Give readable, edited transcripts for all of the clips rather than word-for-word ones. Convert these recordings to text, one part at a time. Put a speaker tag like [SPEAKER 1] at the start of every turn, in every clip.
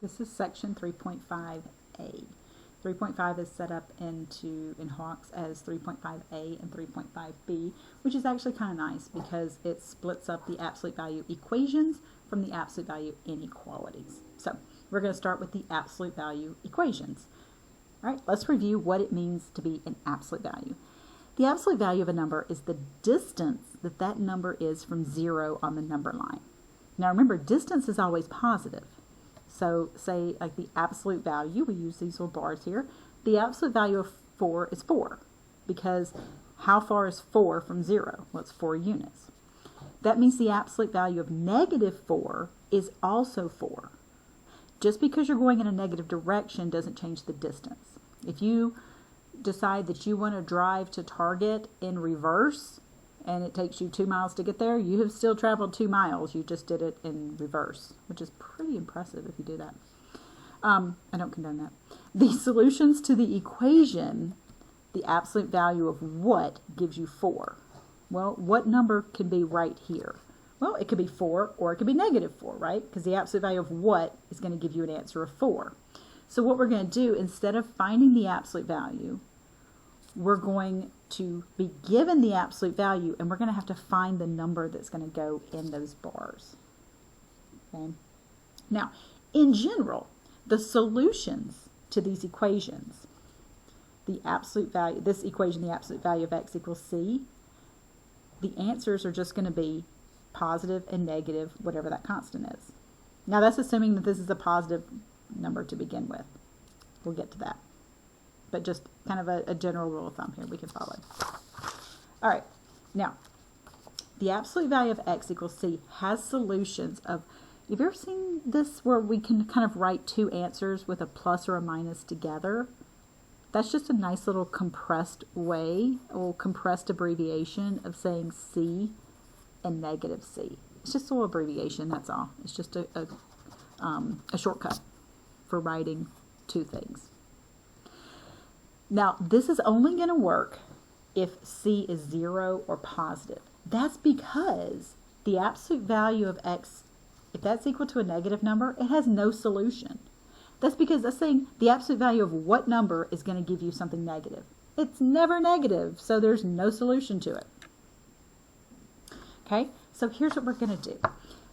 [SPEAKER 1] This is section 3.5a. 3.5 is set up in Hawks as 3.5a and 3.5b, which is actually kind of nice because it splits up the absolute value equations from the absolute value inequalities. So we're going to start with the absolute value equations. All right, let's review what it means to be an absolute value. The absolute value of a number is the distance that that number is from 0 on the number line. Now remember, distance is always positive. So say like the absolute value, we use these little bars here, the absolute value of 4 is 4, because how far is 4 from 0? Well, it's 4 units. That means the absolute value of -4 is also 4. Just because you're going in a negative direction doesn't change the distance. If you decide that you want to drive to Target in reverse and it takes you 2 miles to get there, you have still traveled 2 miles. You just did it in reverse, which is pretty impressive if you do that. I don't condone that. The solutions to the equation, the absolute value of what gives you 4? Well, what number can be right here? Well, it could be 4 or it could be -4, right? Because the absolute value of what is going to give you an answer of 4. So what we're going to do, instead of finding the absolute value, we're going to be given the absolute value and we're going to have to find the number that's going to go in those bars. Okay? Now, in general, the solutions to these equations, the absolute value, this equation, the absolute value of x equals c, the answers are just going to be positive and negative, whatever that constant is. Now that's assuming that this is a positive number to begin with. We'll get to that. But just kind of a general rule of thumb here we can follow. All right, now, the absolute value of x equals c has solutions of, have you ever seen this where we can kind of write two answers with a plus or a minus together? That's just a nice little compressed way, a little compressed abbreviation of saying c and -c. It's just a little abbreviation, that's all. It's just a shortcut for writing two things. Now, this is only going to work if c is 0 or positive. That's because the absolute value of x, if that's equal to a negative number, it has no solution. That's because that's saying the absolute value of what number is going to give you something negative. It's never negative, so there's no solution to it. Okay, so here's what we're going to do.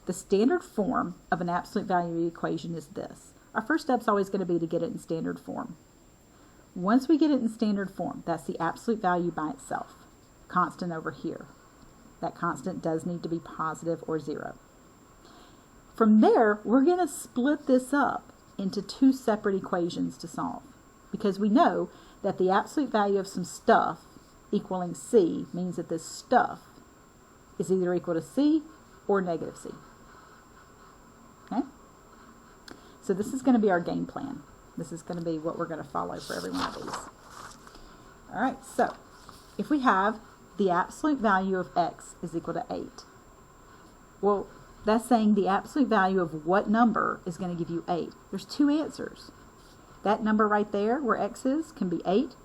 [SPEAKER 1] The standard form of an absolute value equation is this. Our first step is always going to be to get it in standard form. Once we get it in standard form, that's the absolute value by itself. Constant over here. That constant does need to be positive or 0. From there, we're going to split this up into two separate equations to solve, because we know that the absolute value of some stuff equaling c means that this stuff is either equal to c or -c. Okay? So this is going to be our game plan. This is going to be what we're going to follow for every one of these. All right, so if we have the absolute value of x is equal to 8, well, that's saying the absolute value of what number is going to give you 8. There's two answers. That number right there, where x is, can be 8,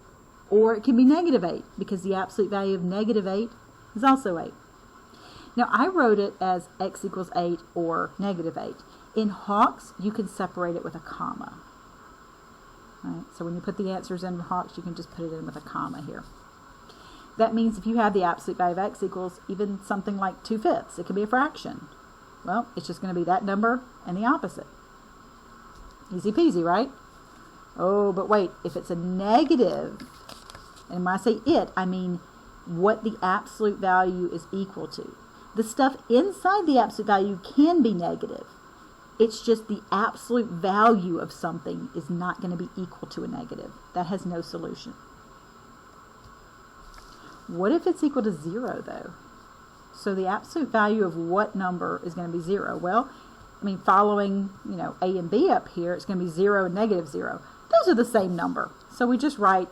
[SPEAKER 1] or it can be -8, because the absolute value of -8 is also 8. Now, I wrote it as x equals 8 or -8. In Hawks, you can separate it with a comma. Right? So when you put the answers in Hawks, you can just put it in with a comma here. That means if you have the absolute value of x equals even something like 2/5, it can be a fraction. Well, it's just going to be that number and the opposite. Easy peasy, right? Oh, but wait, if it's a negative, and when I say it, I mean what the absolute value is equal to. The stuff inside the absolute value can be negative. It's just the absolute value of something is not going to be equal to a negative. That has no solution. What if it's equal to 0, though? So the absolute value of what number is going to be 0? Well, I mean, following, A and B up here, it's going to be 0 and -0. Those are the same number. So we just write,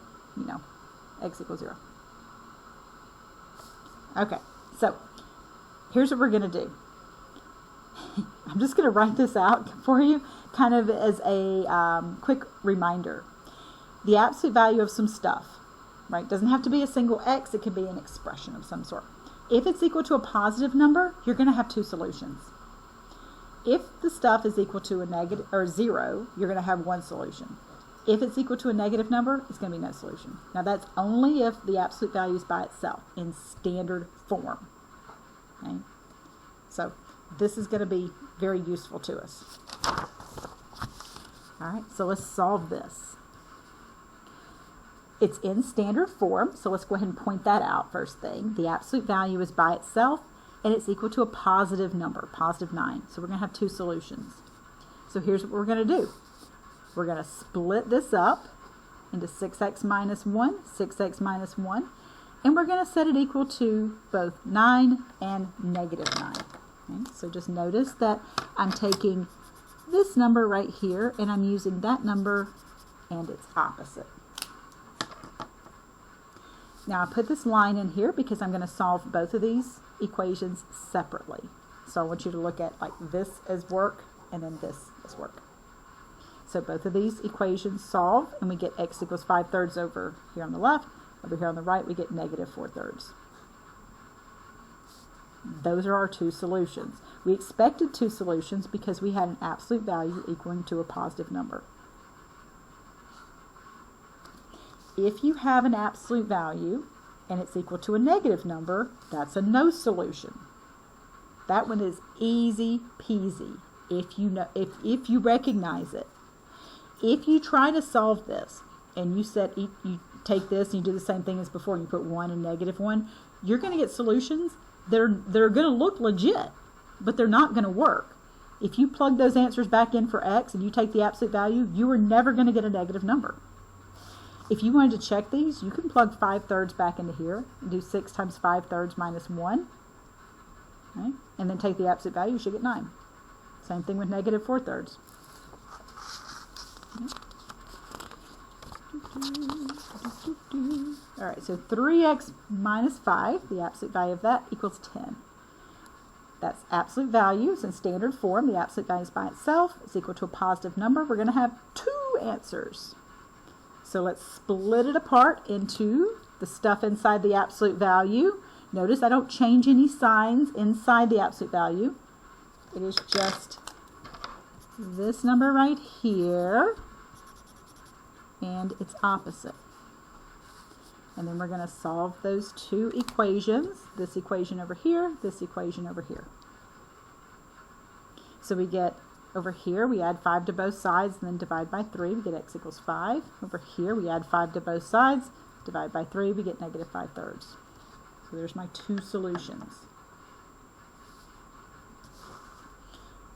[SPEAKER 1] x equals 0. Okay, so here's what we're going to do. I'm just going to write this out for you kind of as a quick reminder. The absolute value of some stuff, right? Doesn't have to be a single x. It can be an expression of some sort. If it's equal to a positive number, you're going to have two solutions. If the stuff is equal to a negative or 0, you're going to have one solution. If it's equal to a negative number, it's going to be no solution. Now that's only if the absolute value is by itself in standard form. Okay? So this is going to be very useful to us. All right, so let's solve this. It's in standard form, so let's go ahead and point that out first thing. The absolute value is by itself, and it's equal to a positive number, positive 9. So we're going to have two solutions. So here's what we're going to do. We're going to split this up into 6x minus 1, 6x minus 1, and we're going to set it equal to both 9 and negative 9. Okay? So just notice that I'm taking this number right here, and I'm using that number and its opposite. Now I put this line in here because I'm going to solve both of these equations separately. So I want you to look at like this as work and then this as work. So both of these equations solve, and we get x equals 5/3 over here on the left. Over here on the right we get negative 4/3. Those are our two solutions. We expected two solutions because we had an absolute value equaling to a positive number. If you have an absolute value and it's equal to a negative number, that's a no solution. That one is easy peasy if you know, if you recognize it. If you try to solve this and you take this and you do the same thing as before and you put 1 and negative 1, you're going to get solutions. They're going to look legit, but they're not going to work. If you plug those answers back in for x and you take the absolute value, you are never going to get a negative number. If you wanted to check these, you can plug 5/3 back into here and do 6 times 5/3 minus 1. Right? And then take the absolute value, you should get 9. Same thing with negative 4/3. Alright, so 3x minus 5, the absolute value of that, equals 10. That's absolute value. It's in standard form. The absolute value is by itself. It's equal to a positive number. We're going to have two answers. So let's split it apart into the stuff inside the absolute value. Notice I don't change any signs inside the absolute value. It is just this number right here and its opposite. And then we're going to solve those two equations. This equation over here, this equation over here. So we get over here, we add 5 to both sides and then divide by 3. We get x equals 5. Over here, we add 5 to both sides, divide by 3. We get negative 5/3. So there's my two solutions.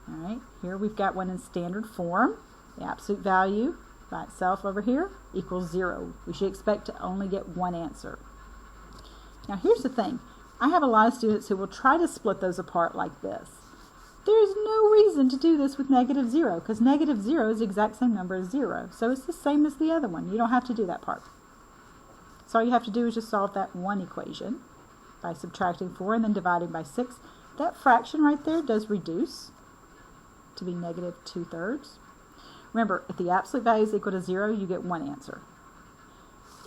[SPEAKER 1] All right, here we've got one in standard form. The absolute value by itself over here equals 0. We should expect to only get one answer. Now here's the thing. I have a lot of students who will try to split those apart like this. There's no reason to do this with negative 0 because negative 0 is the exact same number as 0. So it's the same as the other one. You don't have to do that part. So all you have to do is just solve that one equation by subtracting 4 and then dividing by 6. That fraction right there does reduce to be negative 2/3. Remember, if the absolute value is equal to 0, you get one answer.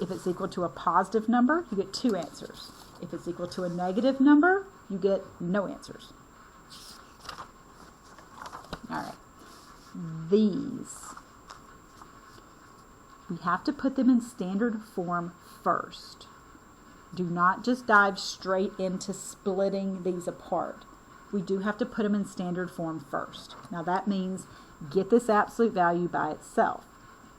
[SPEAKER 1] If it's equal to a positive number, you get two answers. If it's equal to a negative number, you get no answers. All right. These, we have to put them in standard form first. Do not just dive straight into splitting these apart. We do have to put them in standard form first. Now that means get this absolute value by itself.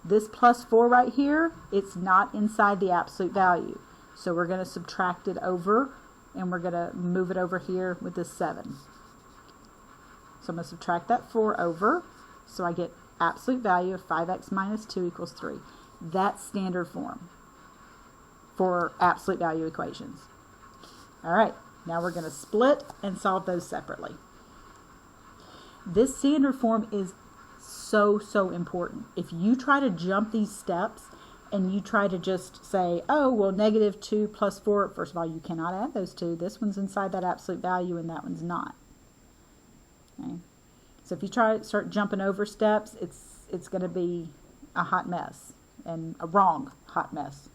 [SPEAKER 1] This plus 4 right here, it's not inside the absolute value. So we're going to subtract it over and we're going to move it over here with this 7. So I'm going to subtract that 4 over. So I get absolute value of 5x minus 2 equals 3. That's standard form for absolute value equations. All right, now we're going to split and solve those separately. This standard form is so important. If you try to jump these steps and you try to just say, oh, well, negative 2 plus 4, first of all, you cannot add those two. This one's inside that absolute value and that one's not. Okay. So if you try to start jumping over steps, it's going to be a hot mess and a wrong hot mess.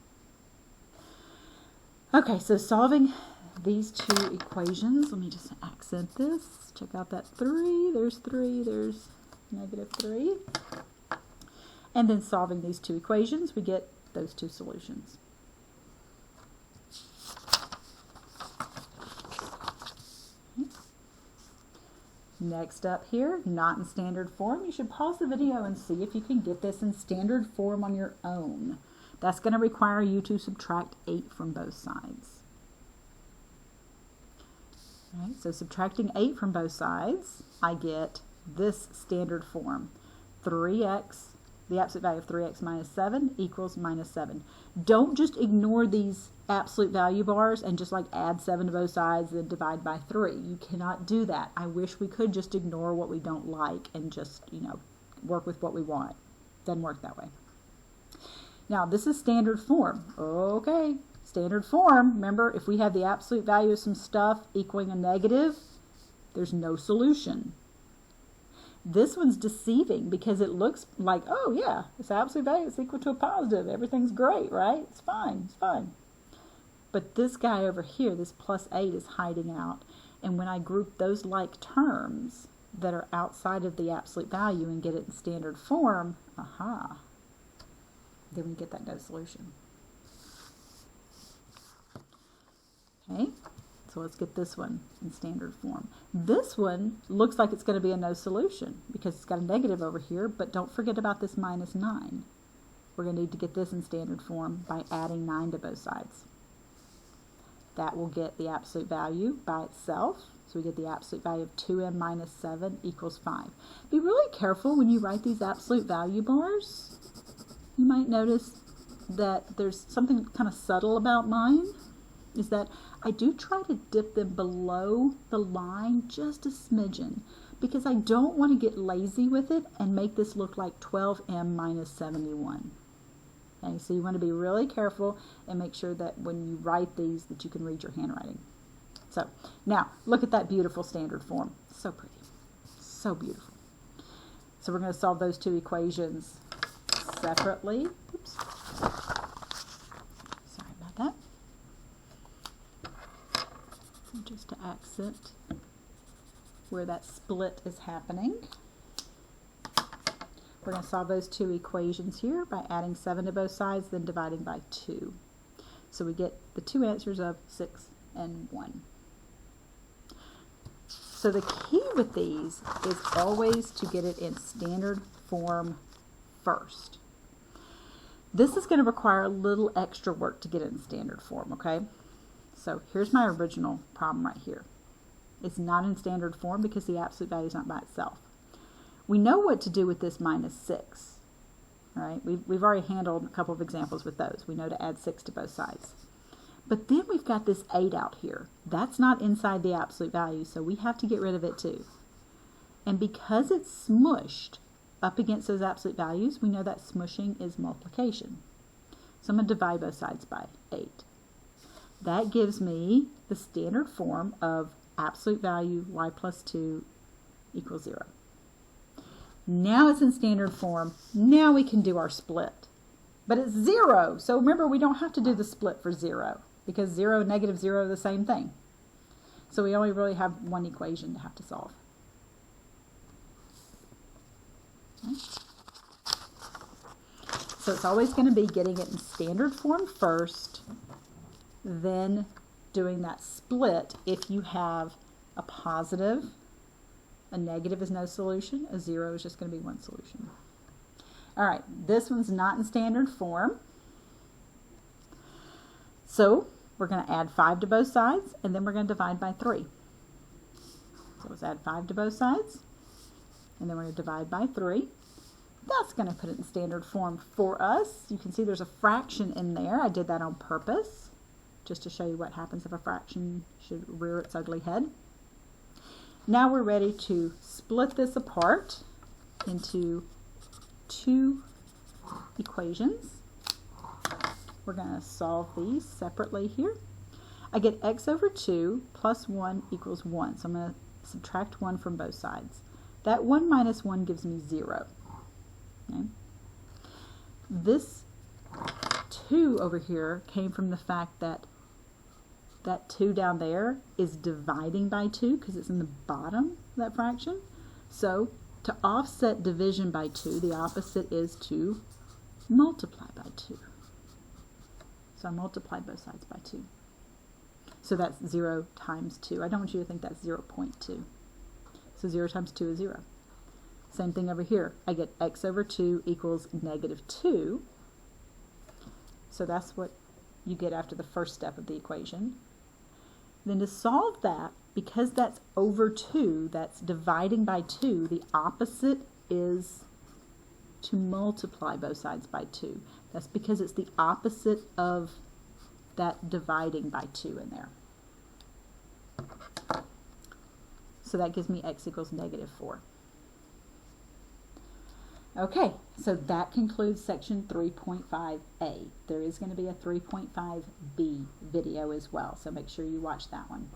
[SPEAKER 1] Okay, so solving these two equations, let me just accent this. Check out that 3. There's 3. There's negative 3. And then solving these two equations, we get those two solutions. Next up here, not in standard form. You should pause the video and see if you can get this in standard form on your own. That's going to require you to subtract 8 from both sides. All right, so subtracting 8 from both sides, I get this standard form. 3x, the absolute value of 3x minus 7 equals minus 7. Don't just ignore these absolute value bars and just like add 7 to both sides and divide by 3. You cannot do that. I wish we could just ignore what we don't like and just, work with what we want. Doesn't work that way. Now, this is standard form. Okay, standard form. Remember, if we have the absolute value of some stuff equaling a negative, there's no solution. This one's deceiving because it looks like, oh yeah, this absolute value is equal to a positive. Everything's great, right? It's fine, it's fine. But this guy over here, this plus 8, is hiding out. And when I group those like terms that are outside of the absolute value and get it in standard form, aha, then we get that no solution. Okay, so let's get this one in standard form. This one looks like it's going to be a no solution because it's got a negative over here, but don't forget about this minus 9. We're going to need to get this in standard form by adding 9 to both sides. That will get the absolute value by itself. So we get the absolute value of 2m minus 7 equals 5. Be really careful when you write these absolute value bars. You might notice that there's something kind of subtle about mine, is that I do try to dip them below the line just a smidgen because I don't want to get lazy with it and make this look like 12m minus 71. Okay, so you want to be really careful and make sure that when you write these that you can read your handwriting. So now look at that beautiful standard form. So pretty, so beautiful. So we're going to solve those two equations separately. Oops. Sorry about that. Just to accent where that split is happening. We're going to solve those two equations here by adding 7 to both sides, then dividing by 2. So we get the two answers of 6 and 1. So the key with these is always to get it in standard form first. This is going to require a little extra work to get it in standard form, okay? So here's my original problem right here. It's not in standard form because the absolute value is not by itself. We know what to do with this minus 6, right? We've already handled a couple of examples with those. We know to add 6 to both sides. But then we've got this 8 out here. That's not inside the absolute value, so we have to get rid of it too. And because it's smushed up against those absolute values, we know that smushing is multiplication. So I'm going to divide both sides by 8. That gives me the standard form of absolute value y plus 2 equals 0. Now it's in standard form. Now we can do our split. But it's 0. So remember, we don't have to do the split for 0 because 0 and negative 0 are the same thing. So we only really have one equation to have to solve. Okay. So it's always going to be getting it in standard form first, then doing that split if you have a positive. A negative is no solution. A 0 is just going to be one solution. All right, this one's not in standard form. So we're going to add 5 to both sides, and then we're going to divide by 3. So let's add 5 to both sides, and then we're going to divide by 3. That's going to put it in standard form for us. You can see there's a fraction in there. I did that on purpose, just to show you what happens if a fraction should rear its ugly head. Now we're ready to split this apart into two equations. We're going to solve these separately here. I get x over 2 plus 1 equals 1. So I'm going to subtract 1 from both sides. That 1 minus 1 gives me 0. Okay. This 2 over here came from the fact that that 2 down there is dividing by 2 because it's in the bottom of that fraction. So to offset division by 2, the opposite is to multiply by 2. So I multiply both sides by 2. So that's 0 times 2. I don't want you to think that's 0.2. So 0 times 2 is 0. Same thing over here. I get x over 2 equals negative 2. So that's what you get after the first step of the equation. Then to solve that, because that's over 2, that's dividing by 2, the opposite is to multiply both sides by 2. That's because it's the opposite of that dividing by 2 in there. So that gives me x equals negative 4. Okay, so that concludes section 3.5a. There is going to be a 3.5b video as well, so make sure you watch that one.